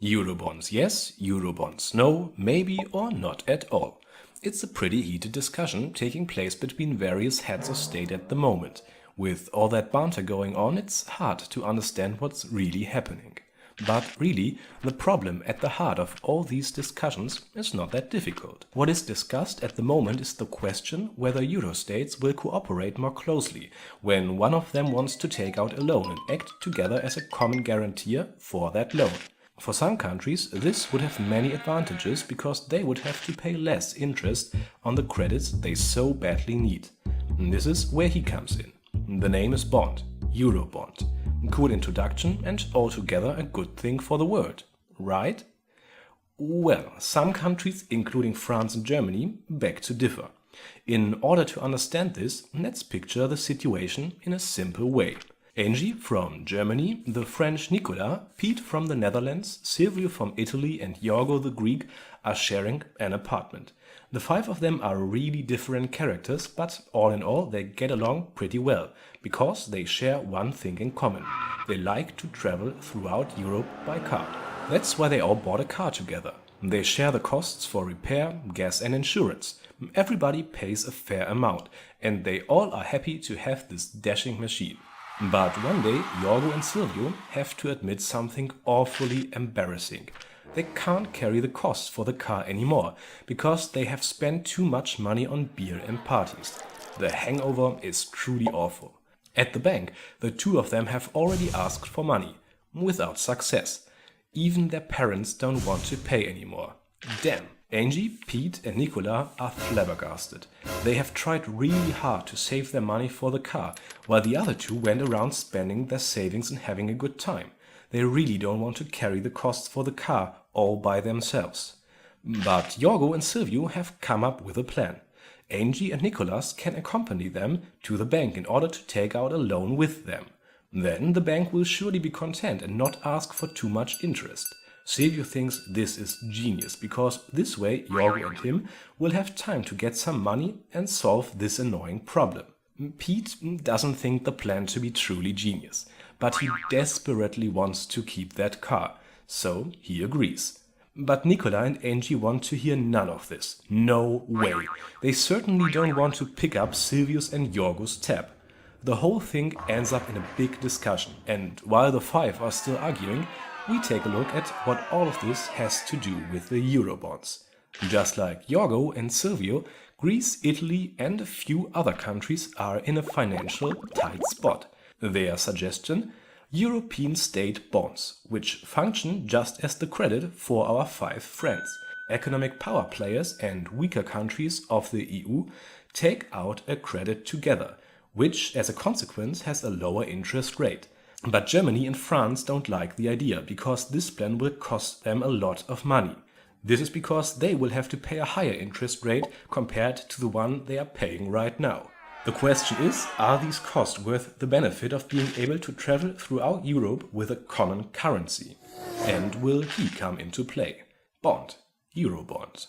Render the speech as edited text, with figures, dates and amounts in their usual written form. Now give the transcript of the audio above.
Eurobonds yes, Eurobonds no, maybe or not at all. It's a pretty heated discussion taking place between various heads of state at the moment. With all that banter going on, it's hard to understand what's really happening. But really, the problem at the heart of all these discussions is not that difficult. What is discussed at the moment is the question whether Eurostates will cooperate more closely when one of them wants to take out a loan and act together as a common guarantor for that loan. For some countries, this would have many advantages because they would have to pay less interest on the credits they so badly need. And this is where he comes in. The name is bond, Eurobond. Cool introduction and altogether a good thing for the world, right? Well, some countries, including France and Germany, beg to differ. In order to understand this, let's picture the situation in a simple way. Angie from Germany, the French Nicolas, Pete from the Netherlands, Silvio from Italy and Yorgo the Greek are sharing an apartment. The five of them are really different characters, but all in all they get along pretty well, because they share one thing in common. They like to travel throughout Europe by car. That's why they all bought a car together. They share the costs for repair, gas and insurance. Everybody pays a fair amount, and they all are happy to have this dashing machine. But one day, Yorgo and Silvio have to admit something awfully embarrassing. They can't carry the costs for the car anymore, because they have spent too much money on beer and parties. The hangover is truly awful. At the bank, the two of them have already asked for money, without success. Even their parents don't want to pay anymore. Damn! Angie, Pete and Nicola are flabbergasted. They have tried really hard to save their money for the car, while the other two went around spending their savings and having a good time. They really don't want to carry the costs for the car all by themselves. But Yorgo and Silvio have come up with a plan. Angie and Nicolas can accompany them to the bank in order to take out a loan with them. Then the bank will surely be content and not ask for too much interest. Silvio thinks this is genius, because this way Yorgo and him will have time to get some money and solve this annoying problem. Pete doesn't think the plan to be truly genius, but he desperately wants to keep that car, so he agrees. But Nicola and Angie want to hear none of this. No way. They certainly don't want to pick up Silvio's and Yorgo's tab. The whole thing ends up in a big discussion, and while the five are still arguing, we take a look at what all of this has to do with the Eurobonds. Just like Yorgo and Silvio, Greece, Italy and a few other countries are in a financial tight spot. Their suggestion? European state bonds, which function just as the credit for our five friends. Economic power players and weaker countries of the EU take out a credit together, which as a consequence has a lower interest rate. But Germany and France don't like the idea, because this plan will cost them a lot of money. This is because they will have to pay a higher interest rate compared to the one they are paying right now. The question is, are these costs worth the benefit of being able to travel throughout Europe with a common currency? And will he come into play? Bond, Eurobond.